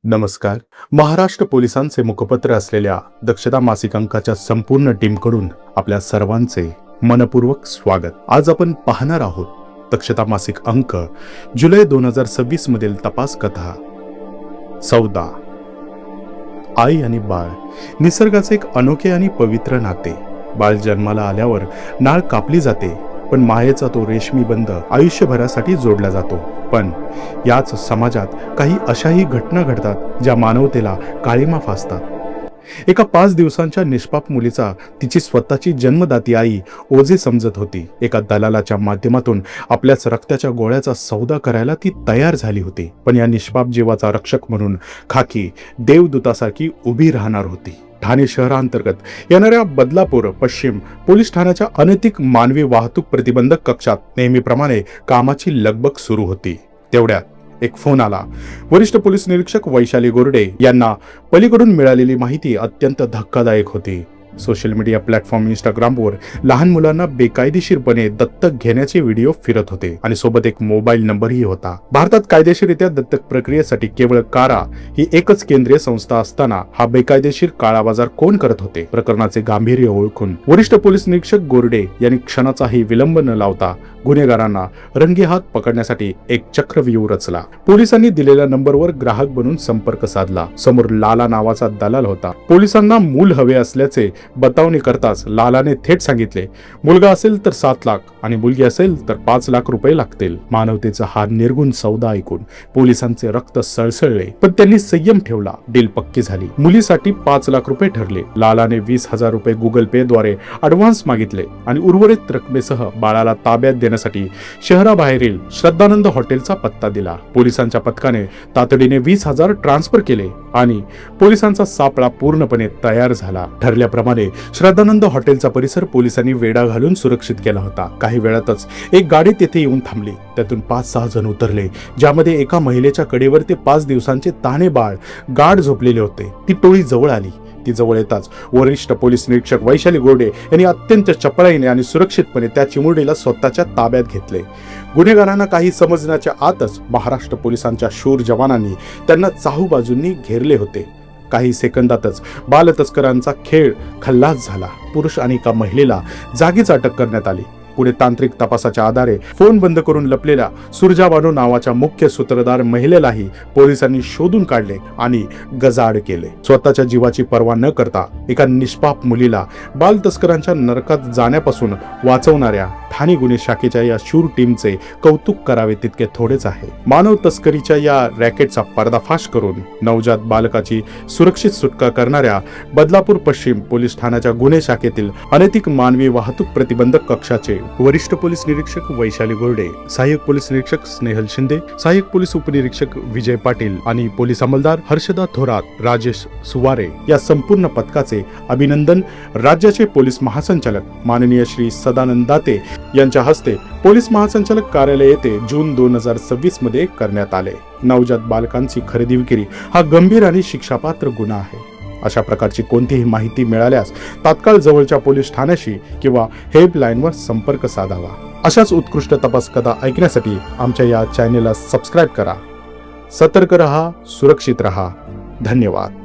नमस्कार. महाराष्ट्र पोलिसांचे मुखपत्र असलेल्या दक्षता मासिक अंकाच्या संपूर्ण टीमकडून आपल्या सर्वांचे मनपूर्वक स्वागत. आज आपण पाहणार आहोत दक्षता मासिक अंक जुलै 2026 मधील तपास कथा. सौदा. आई आणि बाळ निसर्गाचे एक अनोखे आणि पवित्र नाते. बाळ जन्माला आल्यावर नाळ कापली जाते, पण मायेचा तो रेशमी बंध आयुष्यभरासाठी जोडला जातो. पण याच समाजात काही अशाही घटना घडतात ज्या मानवतेला काळिमा फासतात. एका 5 दिवसांच्या निष्पाप मुलीचा तिची स्वतःची जन्मदाती आई ओझे समजत होती. एका दलालाच्या माध्यमातून आपल्याच रक्ताच्या गोळ्याचा सौदा करायला ती तयार झाली होती. पण या निष्पाप जीवाचा रक्षक म्हणून खाकी देवदूतासारखी उभी राहणार होती. ठाणे शहरांतर्गत येणाऱ्या बदलापूर पश्चिम पोलीस ठाण्याच्या अनैतिक मानवी वाहतूक प्रतिबंधक कक्षात नेहमीप्रमाणे कामाची लगबग सुरू होती. तेवढ्यात एक फोन आला. वरिष्ठ पोलीस निरीक्षक वैशाली गोरडे यांना पलीकडून मिळालेली माहिती अत्यंत धक्कादायक होती. सोशल मीडिया प्लॅटफॉर्म इंस्टाग्रामवर लहान मुलांना बेकायदेशीरपणे दत्तक घेण्याचे व्हिडिओ फिरत होते आणि सोबत एक मोबाईल नंबरही होता. भारतात कायदेशीररित्या दत्तक प्रक्रियेसाठी केवळ कारा ही एकच केंद्रीय संस्था असताना हा बेकायदेशीर काळाबाजार कोण करत होते? प्रकरणाचे गांभीर्य ओळखून वरिष्ठ पोलीस निरीक्षक गोरडे यांनी क्षणाचाही विलंब न लावता गुन्हेगारांना रंगेहात पकडण्यासाठी एक चक्रव्यूह रचला. पोलिसांनी दिलेल्या नंबरवर ग्राहक बनून संपर्क साधला. समोर लाला नावाचा दलाल होता. पोलिसांना मूल हवे असल्याचे बतावणी करताच लालाने थेट सांगितले, मुलगा असेल तर 7 लाख आणि मुलगी असेल तर 5 लाख रुपये लागतील. मानवतेचा हा निर्गुण सौदा ऐकून पोलिसांचे रक्त सळसळले, पण त्यांनी संयम ठेवला. डील पक्की झाली. मुलीसाठी 5 लाख रुपये ठरले. लालाने 20,000 रुपये गुगल पे द्वारे ऍडव्हान्स मागितले आणि उर्वरित रकमेसह बाळाला ताब्यात देण्यासाठी शहराबाहेरील श्रद्धानंद हॉटेलचा पत्ता दिला. पोलिसांच्या पथकाने तातडीने 20,000 ट्रान्सफर केले आणि पोलिसांचा सापळा पूर्णपणे तयार झाला. ठरल्याप्रमाणे श्रद्धानंद हॉटेलचा परिसर पोलिसांनी वेढा घालून सुरक्षित केला होता. काही वेळातच एक गाडी तेथे येऊन थांबली. त्यातून 5-6 जण उतरले, ज्यामध्ये एका महिलेच्या कडेवर ते 5 दिवसांचे ताणे बाळ गाढ झोपलेले होते. ती टोळी जवळ आली. ती जवळ येताच वरिष्ठ पोलीस निरीक्षक वैशाली गोरडे यांनी अत्यंत चपळाईने आणि सुरक्षितपणे त्या चिमुरडीला स्वतःच्या ताब्यात घेतले. गुन्हेगारांना काही समजण्याच्या आतच महाराष्ट्र पोलिसांच्या शूर जवानांनी त्यांना चाहूबाजूंनी घेरले होते. काही सेकंदातच बालतस्करांचा खेळ खल्लास झाला. पुरुष आणि एका महिलेला जागीच अटक करण्यात आली. पुढे तांत्रिक तपासाच्या आधारे फोन बंद करून लपलेल्या सुरजा बानो नावाच्या मुख्य सूत्रधार महिलेलाही पोलिसांनी शोधून काढले आणि गजाआड केले. स्वतःच्या जीवाची पर्वा न करता एका निष्पाप मुलीला बालतस्करांच्या नरकात जाण्यापासून वाचवणाऱ्या ठाणे गुन्हे शाखेच्या या शूर टीमचे कौतुक करावे तितके थोडेच आहे. मानव तस्करीच्या या रॅकेटचा पर्दाफाश करून नवजात बालकाची सुरक्षित सुटका करणाऱ्या बदलापूर पश्चिम पोलीस ठाण्याच्या गुन्हे शाखेतील अनैतिक मानवी वाहतूक प्रतिबंधक कक्षाचे वरिष्ठ पोलीस निरीक्षक वैशाली गोरडे, सहाय्यक पोलीस निरीक्षक स्नेहल शिंदे, सहाय्यक पोलीस उपनिरीक्षक विजय पाटील आणि पोलीस अंमलदार हर्षदा थोरात, राजेश सुवारे या संपूर्ण पथकाचे अभिनंदन राज्याचे पोलीस महासंचालक माननीय श्री सदानंद दाते यांच्या हस्ते पोलीस महासंचालक कार्यालय येथे जून 2026 मध्ये करण्यात आले. नवजात बालकांची खरेदी विक्री हा गंभीर आणि शिक्षापात्र गुन्हा आहे. अशा प्रकारची कोणतीही माहिती मिळाल्यास तात्काळ जवळच्या पोलीस ठाण्याशी किंवा हेल्पलाईनवर संपर्क साधावा. अशाच उत्कृष्ट तपास कथा ऐकण्यासाठी आमच्या या चॅनेलला सबस्क्राईब करा. सतर्क रहा, सुरक्षित रहा. धन्यवाद.